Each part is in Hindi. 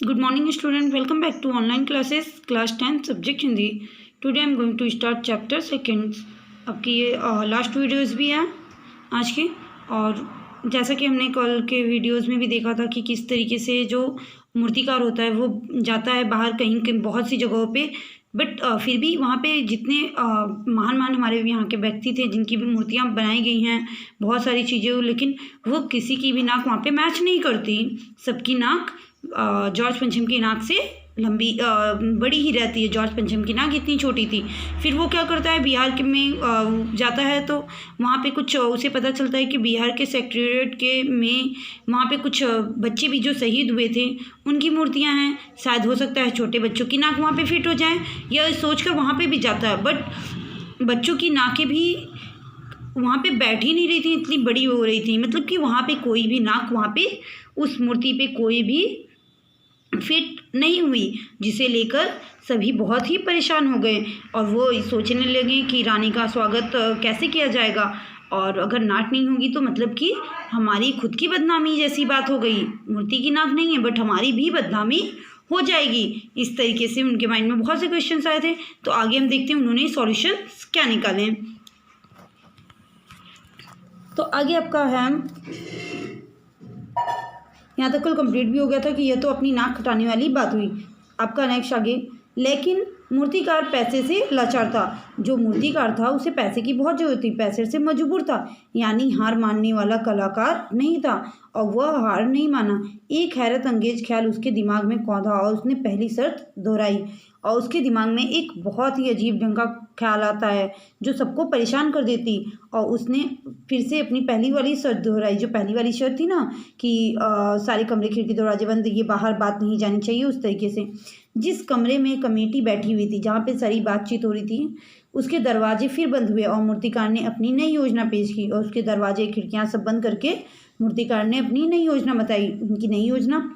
Good morning student, welcome back to online classes class 10 subject Hindi. Today I am going to start chapter seconds. आपकी ये लास्ट वीडियोस भी हैं आज की, और जैसा कि हमने कल के वीडियोस में भी देखा था कि किस तरीके से जो मूर्तिकार होता है वो जाता है बाहर कहीं कहीं बहुत सी जगहों पे, बट फिर भी वहाँ पे जितने महान महान हमारे यहाँ के व्यक्ति थे जिनकी भी मूर्तियाँ बनाई गई हैं, बहुत सारी चीज़ें, लेकिन वो किसी की भी नाक वहाँ पे मैच नहीं करती। सबकी नाक जॉर्ज पंचम की नाक से लंबी बड़ी ही रहती है। जॉर्ज पंचम की नाक इतनी छोटी थी। फिर वो क्या करता है, बिहार के में जाता है तो वहाँ पे कुछ उसे पता चलता है कि बिहार के सेक्रेटेरिएट के में वहाँ पे कुछ बच्चे भी जो शहीद हुए थे उनकी मूर्तियाँ हैं। शायद हो सकता है छोटे बच्चों की नाक वहाँ पे फिट हो जाए, यह सोचकर वहाँ पे भी जाता है। बट बच्चों की नाकें भी वहाँ पे बैठ ही नहीं रही थी, इतनी बड़ी हो रही थी। मतलब कि वहाँ पे कोई भी नाक वहाँ पे उस मूर्ति पे कोई भी फिट नहीं हुई, जिसे लेकर सभी बहुत ही परेशान हो गए और वो सोचने लगे कि रानी का स्वागत कैसे किया जाएगा, और अगर नाक नहीं होगी तो मतलब कि हमारी खुद की बदनामी जैसी बात हो गई। मूर्ति की नाक नहीं है बट हमारी भी बदनामी हो जाएगी। इस तरीके से उनके माइंड में बहुत से क्वेश्चंस आए थे। तो आगे हम देखते हैं उन्होंने सॉल्यूशन क्या निकाले। तो आगे आपका है, यहाँ तक कल कंप्लीट भी हो गया था कि यह तो अपनी नाक कटाने वाली बात हुई। आपका नेक्स्ट आगे, लेकिन मूर्तिकार पैसे से लाचार था। जो मूर्तिकार था उसे पैसे की बहुत जरूरत थी, पैसे से मजबूर था, यानी हार मानने वाला कलाकार नहीं था, और वह हार नहीं माना। एक हैरत अंगेज ख्याल उसके दिमाग में कौंधा और उसने पहली शर्त दोहराई। और उसके दिमाग में एक बहुत ही अजीब ढंग का ख्याल आता है जो सबको परेशान कर देती, और उसने फिर से अपनी पहली वाली शर्त दोहराई। जो पहली वाली शर्त थी ना कि सारे कमरे खिड़की दरवाजे बंद, ये बाहर बात नहीं जानी चाहिए, उस तरीके से। जिस कमरे में कमेटी बैठी हुई थी जहाँ पे सारी बातचीत हो रही थी, उसके दरवाजे फिर बंद हुए और मूर्तिकार ने अपनी नई योजना पेश की। और उसके दरवाजे खिड़कियाँ सब बंद करके मूर्तिकार ने अपनी नई योजना बताई। उनकी नई योजना,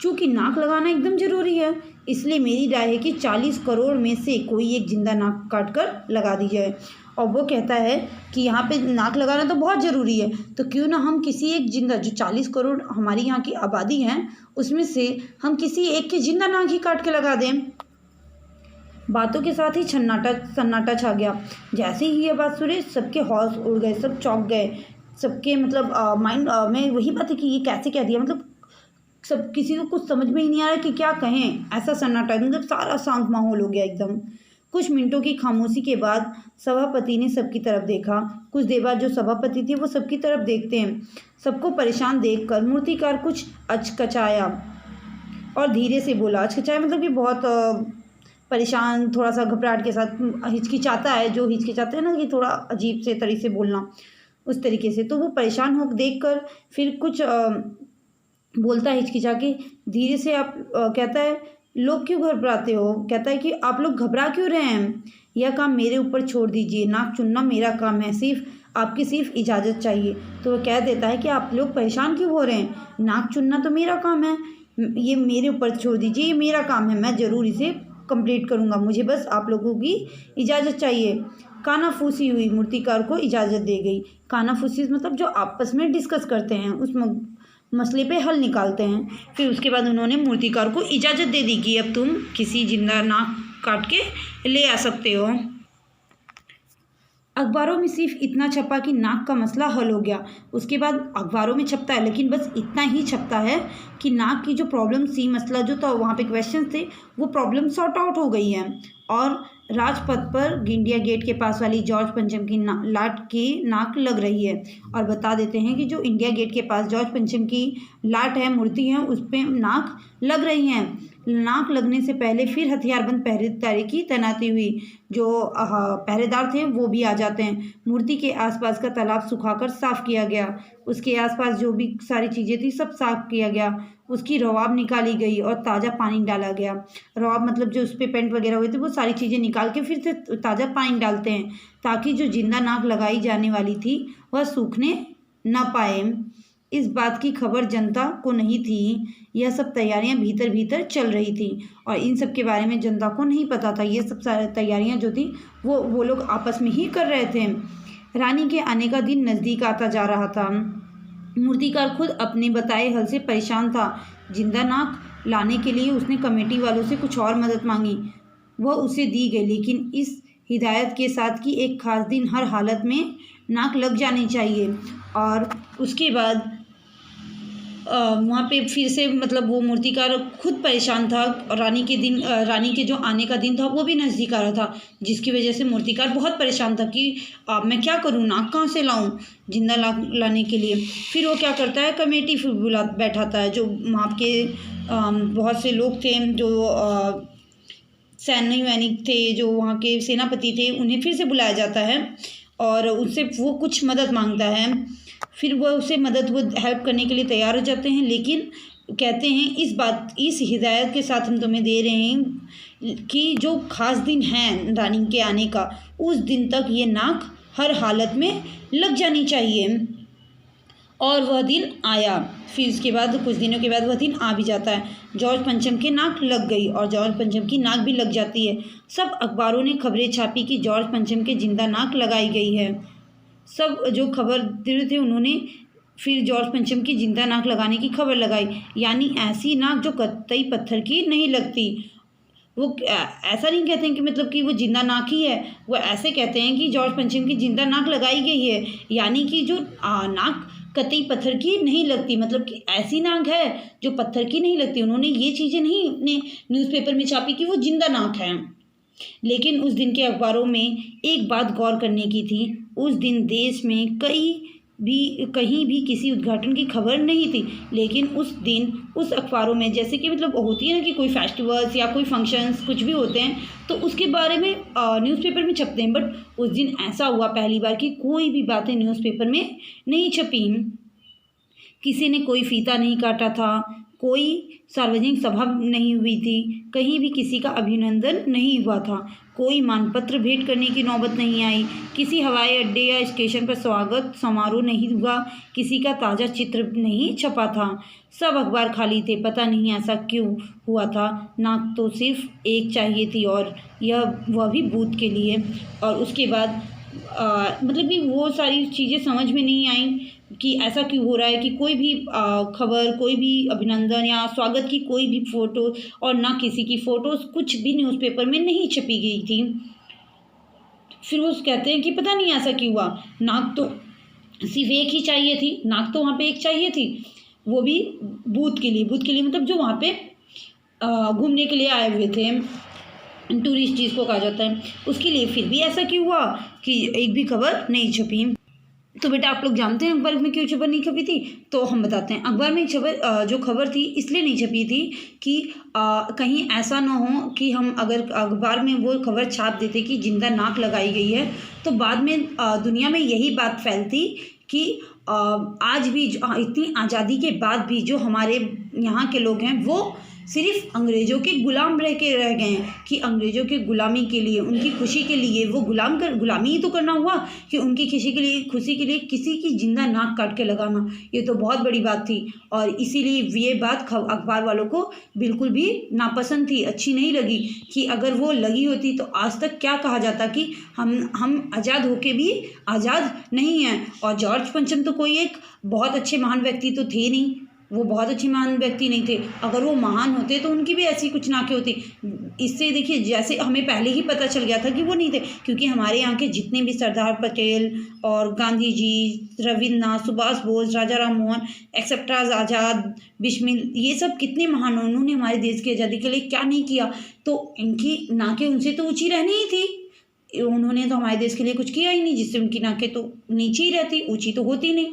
चूँकि नाक लगाना एकदम ज़रूरी है, इसलिए मेरी राय है कि 40 करोड़ में से कोई एक जिंदा नाक काट कर लगा दी जाए। और वो कहता है कि यहाँ पे नाक लगाना तो बहुत ज़रूरी है, तो क्यों ना हम किसी एक जिंदा, जो 40 करोड़ हमारी यहाँ की आबादी है उसमें से हम किसी एक की जिंदा नाक ही काट के लगा दें। बातों के साथ ही सन्नाटा छा गया। जैसे ही ये बात सुने सबके हौस उड़ गए, सब चौंक गए। सबके मतलब माइंड में वही बात है कि ये कैसे कह दिया, मतलब सब किसी को कुछ समझ में ही नहीं आ रहा कि क्या कहें। ऐसा सन्नाटा, मतलब सारा शांत माहौल हो गया एकदम। कुछ मिनटों की खामोशी के बाद सभापति ने सबकी तरफ देखा। कुछ देर बाद जो सभापति थे वो सबकी तरफ देखते हैं। सबको परेशान देखकर मूर्तिकार कुछ अचकचाया और धीरे से बोला। अचकचाया मतलब कि बहुत परेशान, थोड़ा सा घबराहट के साथ हिचकिचाता है। जो हिचकिचाते हैं ना कि थोड़ा अजीब से तरीके से बोलना, उस तरीके से। तो वो परेशान हो देख कर फिर कुछ बोलता है हिचकिचा के, धीरे से। आप कहता है, लोग क्यों घबराते हो? कहता है कि आप लोग घबरा क्यों रहे हैं? यह काम मेरे ऊपर छोड़ दीजिए, नाक चुनना मेरा काम है, आपकी सिर्फ इजाज़त चाहिए। तो वह कह देता है कि आप लोग परेशान क्यों हो रहे हैं, नाक चुनना तो मेरा काम है, ये मेरे ऊपर छोड़ दीजिए, ये मेरा काम है, मैं ज़रूर इसे कंप्लीट करूँगा, मुझे बस आप लोगों की इजाज़त चाहिए। कानाफूसी हुई, मूर्तिकार को इजाज़त दे गई। कानाफूसी मतलब जो आपस में डिस्कस करते हैं, उस मसले पे हल निकालते हैं। फिर उसके बाद उन्होंने मूर्तिकार को इजाज़त दे दी कि अब तुम किसी जिंदा नाक काट के ले आ सकते हो। अखबारों में सिर्फ इतना छपा कि नाक का मसला हल हो गया। उसके बाद अखबारों में छपता है, लेकिन बस इतना ही छपता है कि नाक की जो प्रॉब्लम थी, मसला जो था, वहाँ पे क्वेश्चन थे, वो प्रॉब्लम सॉर्ट आउट हो गई है। और राजपथ पर इंडिया गेट के पास वाली जॉर्ज पंचम की लाट की नाक लग रही है। और बता देते हैं कि जो इंडिया गेट के पास जॉर्ज पंचम की लाट है, मूर्ति है, उस पर नाक लग रही है। नाक लगने से पहले फिर हथियारबंद पहरेदारी की तैनाती हुई। जो पहरेदार थे वो भी आ जाते हैं। मूर्ति के आसपास का तालाब सुखाकर साफ किया गया। उसके आसपास जो भी सारी चीज़ें थी सब साफ किया गया। उसकी रवाब निकाली गई और ताज़ा पानी डाला गया। रवाब मतलब जो उस पर पेंट वगैरह हुए थे वो सारी चीज़ें निकाल के फिर से ताज़ा पानी डालते हैं, ताकि जो जिंदा नाक लगाई जाने वाली थी वह सूखने न पाए। इस बात की खबर जनता को नहीं थी। यह सब तैयारियां भीतर भीतर चल रही थी और इन सब के बारे में जनता को नहीं पता था। ये सब सारी तैयारियां जो थी वो लोग आपस में ही कर रहे थे। रानी के आने का दिन नज़दीक आता जा रहा था। मूर्तिकार खुद अपने बताए हल से परेशान था। जिंदा नाक लाने के लिए उसने कमेटी वालों से कुछ और मदद मांगी, वह उसे दी गई, लेकिन इस हिदायत के साथ कि एक ख़ास दिन हर हालत में नाक लग जानी चाहिए। और उसके बाद वहाँ पे फिर से मतलब वो मूर्तिकार खुद परेशान था। रानी के जो आने का दिन था वो भी नज़दीक आ रहा था, जिसकी वजह से मूर्तिकार बहुत परेशान था कि अब मैं क्या करूँ, नाक कहाँ से लाऊँ जिंदा लाने के लिए। फिर वो क्या करता है, कमेटी फिर बैठाता है, जो वहाँ के बहुत से लोग थे, जो सैनिक थे, जो वहाँ के सेनापति थे, उन्हें फिर से बुलाया जाता है और उनसे वो कुछ मदद मांगता है। फिर वह उसे वो हेल्प करने के लिए तैयार हो जाते हैं, लेकिन कहते हैं इस हिदायत के साथ हम तुम्हें दे रहे हैं कि जो ख़ास दिन है रानी के आने का, उस दिन तक ये नाक हर हालत में लग जानी चाहिए। और वह दिन आया। फिर उसके बाद कुछ दिनों के बाद वह दिन आ भी जाता है। जॉर्ज पंचम के नाक लग गई और जॉर्ज पंचम की नाक भी लग जाती है। सब अखबारों ने खबरें छापी कि जॉर्ज पंचम के जिंदा नाक लगाई गई है। सब जो खबर दे थे उन्होंने फिर जॉर्ज पंचम की जिंदा नाक लगाने की खबर लगाई, यानी ऐसी नाक जो कतई पत्थर की नहीं लगती। वो ऐसा नहीं कहते हैं कि मतलब कि वो जिंदा नाक ही है, वो ऐसे कहते हैं कि जॉर्ज पंचम की जिंदा नाक लगाई गई है, यानी कि जो नाक कतई पत्थर की नहीं लगती, मतलब कि ऐसी नाक है जो पत्थर की नहीं लगती। उन्होंने ये चीज़ें नहीं अपने न्यूज़पेपर में छापी कि वो जिंदा नाक है। लेकिन उस दिन के अखबारों में एक बात गौर करने की थी, उस दिन देश में कहीं भी किसी उद्घाटन की खबर नहीं थी। लेकिन उस दिन उस अखबारों में जैसे कि मतलब होती है ना कि कोई फेस्टिवल्स या कोई फंक्शंस कुछ भी होते हैं तो उसके बारे में न्यूज़पेपर में छपते हैं, बट उस दिन ऐसा हुआ पहली बार कि कोई भी बातें न्यूज़पेपर में नहीं छपी। किसी ने कोई फीता नहीं काटा था, कोई सार्वजनिक सभा नहीं हुई थी, कहीं भी किसी का अभिनंदन नहीं हुआ था, कोई मानपत्र भेंट करने की नौबत नहीं आई, किसी हवाई अड्डे या स्टेशन पर स्वागत समारोह नहीं हुआ, किसी का ताज़ा चित्र नहीं छपा था। सब अखबार खाली थे। पता नहीं ऐसा क्यों हुआ था। नाक तो सिर्फ एक चाहिए थी और वह भी बूथ के लिए। और उसके बाद मतलब कि वो सारी चीज़ें समझ में नहीं आई कि ऐसा क्यों हो रहा है कि कोई भी खबर, कोई भी अभिनंदन या स्वागत की कोई भी फ़ोटो और ना किसी की फ़ोटोज़ कुछ भी न्यूज़पेपर में नहीं छपी गई थी। फिर वो कहते हैं कि पता नहीं ऐसा क्यों हुआ, नाक तो सिर्फ एक ही चाहिए थी, नाक तो वहाँ पे एक चाहिए थी, वो भी बूथ के लिए मतलब जो वहाँ पे घूमने के लिए आए हुए थे, टूरिस्ट जिसको कहा जाता है, उसके लिए। फिर भी ऐसा क्यों हुआ कि एक भी खबर नहीं छपी। तो बेटा आप लोग जानते हैं अखबार में क्यों खबर नहीं छपी थी, तो हम बताते हैं। अखबार में जो खबर थी इसलिए नहीं छपी थी कि कहीं ऐसा ना हो कि हम अगर अखबार में वो खबर छाप देते कि जिंदा नाक लगाई गई है तो बाद में दुनिया में यही बात फैलती कि आज भी इतनी आज़ादी के बाद भी जो हमारे यहाँ के लोग हैं वो सिर्फ अंग्रेज़ों के गुलाम रह गए हैं, कि अंग्रेज़ों के गुलामी के लिए, उनकी खुशी के लिए वो गुलामी ही तो करना हुआ कि उनकी खुशी के लिए किसी की जिंदा नाक काट के लगाना, ये तो बहुत बड़ी बात थी। और इसीलिए ये बात अखबार वालों को बिल्कुल भी नापसंद थी, अच्छी नहीं लगी, कि अगर वो लगी होती तो आज तक क्या कहा जाता कि हम आज़ाद होके भी आज़ाद नहीं हैं। और जॉर्ज पंचम तो कोई एक बहुत अच्छे महान व्यक्ति तो थे नहीं, वो बहुत अच्छे महान व्यक्ति नहीं थे। अगर वो महान होते तो उनकी भी ऐसी कुछ नाकें होती। इससे देखिए जैसे हमें पहले ही पता चल गया था कि वो नहीं थे, क्योंकि हमारे यहाँ के जितने भी सरदार पटेल और गांधी जी, रविन्द्रनाथ, सुभाष बोस, राजा राम मोहन एक्सेप्ट्राज, आज़ाद, बिस्मिल, ये सब कितने महान, उन्होंने हमारे देश की आज़ादी के लिए क्या नहीं किया। तो इनकी नाकें उनसे तो ऊँची रहनी ही थी, उन्होंने तो हमारे देश के लिए कुछ किया ही नहीं, जिससे उनकी नाकें तो नीचे ही रहती, ऊँची तो होती नहीं।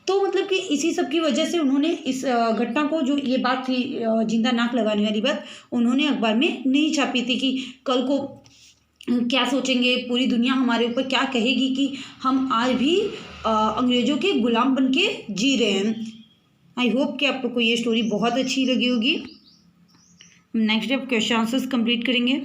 तो मतलब कि इसी सब की वजह से उन्होंने इस घटना को, जो ये बात थी जिंदा नाक लगाने वाली बात, उन्होंने अखबार में नहीं छापी थी कि कल को क्या सोचेंगे, पूरी दुनिया हमारे ऊपर क्या कहेगी कि हम आज भी अंग्रेज़ों के गुलाम बन के जी रहे हैं। आई होप कि आप लोग को ये स्टोरी बहुत अच्छी लगी होगी। Next day question answers complete करेंगे।